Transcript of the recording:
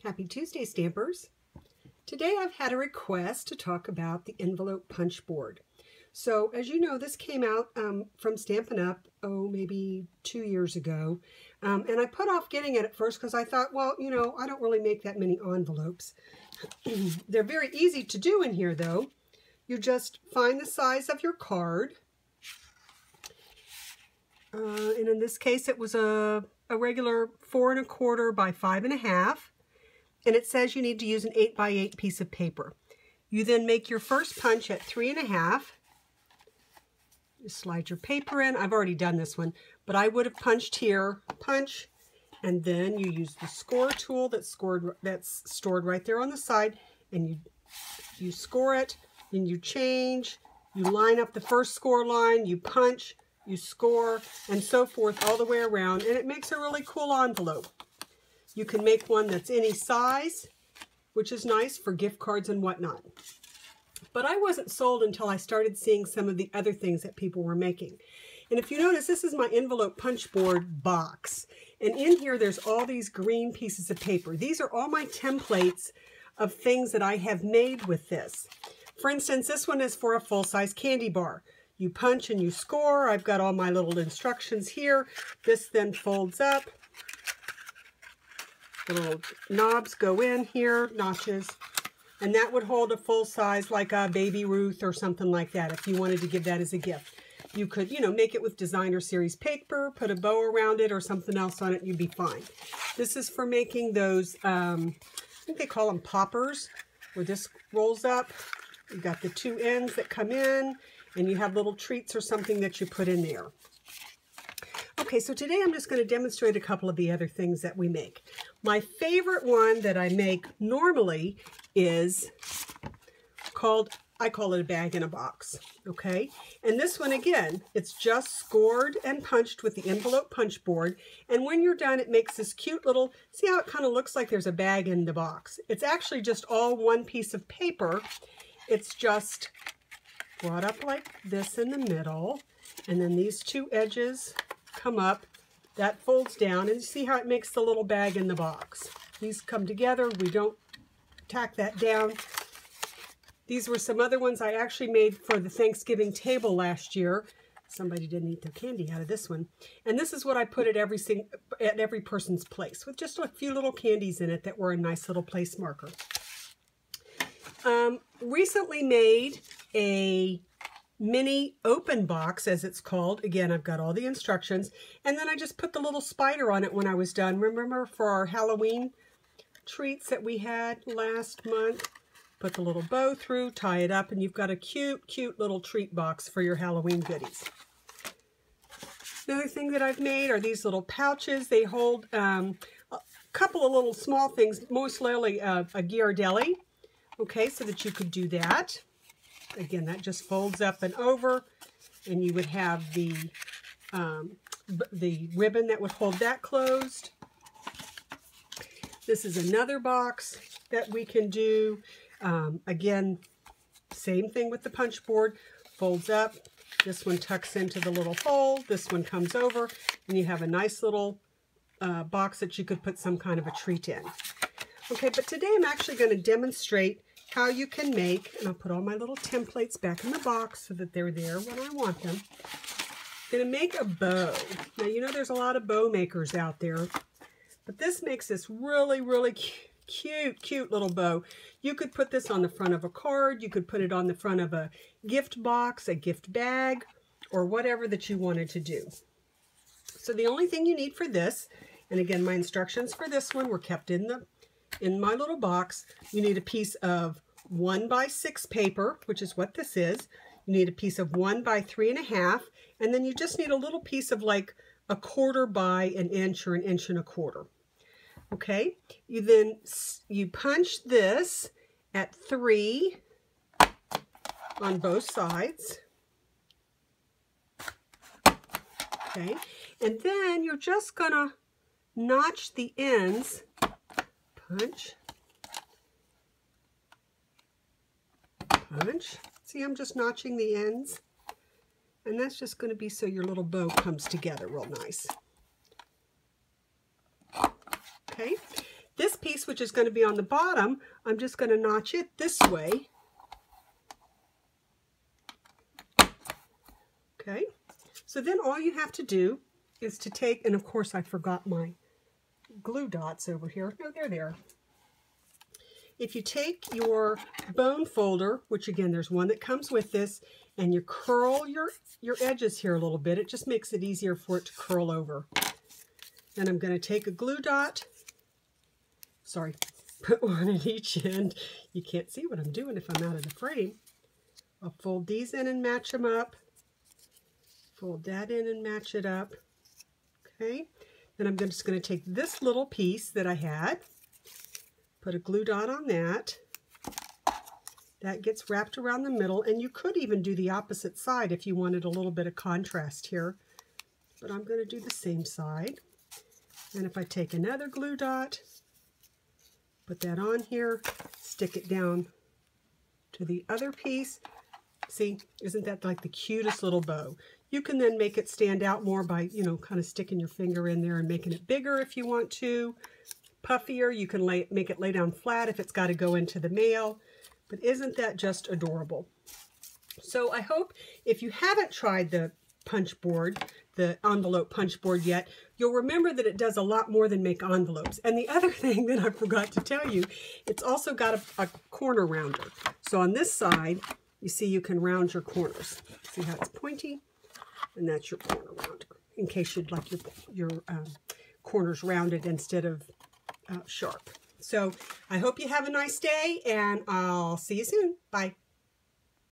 Happy Tuesday, Stampers. Today I've had a request to talk about the envelope punch board. So as you know, this came out from Stampin' Up! Maybe 2 years ago. And I put off getting it at first because I thought, well, you know, I don't really make that many envelopes. They're very easy to do in here though. You just find the size of your card. And in this case, it was a regular 4 1/4 by 5 1/2. And it says you need to use an 8 by 8 piece of paper. You then make your first punch at 3 1/2. Just slide your paper in. I've already done this one, but I would have punched here, punch, and then you use the score tool that's stored right there on the side, and you score it, then you change, you line up the first score line, you punch, you score, and so forth all the way around, and it makes a really cool envelope. You can make one that's any size, which is nice for gift cards and whatnot. But I wasn't sold until I started seeing some of the other things that people were making. And if you notice, this is my envelope punch board box. And in here, there's all these green pieces of paper. These are all my templates of things that I have made with this. For instance, this one is for a full-size candy bar. You punch and you score. I've got all my little instructions here. This then folds up. The little knobs go in here, notches, and that would hold a full size like a Baby Ruth or something like that if you wanted to give that as a gift. You could, you know, make it with designer series paper, put a bow around it or something else on it, you'd be fine. This is for making those, I think they call them poppers, where this rolls up. You've got the two ends that come in, and you have little treats or something that you put in there. Okay, so today I'm just going to demonstrate a couple of the other things that we make. My favorite one that I make normally is called, I call it a bag in a box, okay? And this one, again, it's just scored and punched with the envelope punch board. And when you're done, it makes this cute little, see how it kind of looks like there's a bag in the box? It's actually just all one piece of paper. It's just brought up like this in the middle, and then these two edges come up, that folds down, and you see how it makes the little bag in the box. These come together, we don't tack that down. These were some other ones I actually made for the Thanksgiving table last year. Somebody didn't eat their candy out of this one. And this is what I put at every person's place, with just a few little candies in it that were a nice little place marker. Recently made a mini open box, as it's called. Again, I've got all the instructions, and then I just put the little spider on it when I was done. Remember for our Halloween treats that we had last month? Put the little bow through, tie it up, and you've got a cute, cute little treat box for your Halloween goodies. Another thing that I've made are these little pouches. They hold a couple of little small things, mostly a Ghirardelli, okay, so that you could do that. Again, that just folds up and over, and you would have the ribbon that would hold that closed. This is another box that we can do. Again, same thing with the punch board. Folds up. This one tucks into the little hole. This one comes over, and you have a nice little box that you could put some kind of a treat in. Okay, but today I'm actually going to demonstrate how you can make, and I'll put all my little templates back in the box so that they're there when I want them. I'm going to make a bow. Now, you know there's a lot of bow makers out there, but this makes this really, really cute, cute little bow. You could put this on the front of a card. You could put it on the front of a gift box, a gift bag, or whatever that you wanted to do. So the only thing you need for this, and again, my instructions for this one were kept in my little box. You need a piece of 1 by 6 paper, which is what this is. You need a piece of 1 by 3 1/2, and then you just need a little piece of like 1/4 by 1 inch or 1 1/4 inch. Okay, you punch this at 3 on both sides. Okay, and then you're just gonna notch the ends. Punch, punch. See, I'm just notching the ends, and that's just going to be so your little bow comes together real nice. Okay, this piece which is going to be on the bottom, I'm just going to notch it this way. Okay, so then all you have to do is to take, and of course I forgot my glue dots over here. No, they're there. If you take your bone folder, which again, there's one that comes with this, and you curl your edges here a little bit, it just makes it easier for it to curl over. Then I'm going to take a glue dot, sorry, put one at each end. You can't see what I'm doing if I'm out of the frame. I'll fold these in and match them up. Fold that in and match it up. Okay, then I'm just going to take this little piece that I had, put a glue dot on that. That gets wrapped around the middle, and you could even do the opposite side if you wanted a little bit of contrast here. But I'm going to do the same side. And if I take another glue dot, put that on here, stick it down to the other piece. See, isn't that like the cutest little bow? You can then make it stand out more by, you know, kind of sticking your finger in there and making it bigger if you want to. Puffier, you can make it lay down flat if it's got to go into the mail. But isn't that just adorable? So I hope if you haven't tried the punch board, the envelope punch board yet, you'll remember that it does a lot more than make envelopes. And the other thing that I forgot to tell you, it's also got a corner rounder. So on this side, you see you can round your corners. See how it's pointy? And that's your corner rounder, in case you'd like your corners rounded instead of sharp. So I hope you have a nice day, and I'll see you soon. Bye.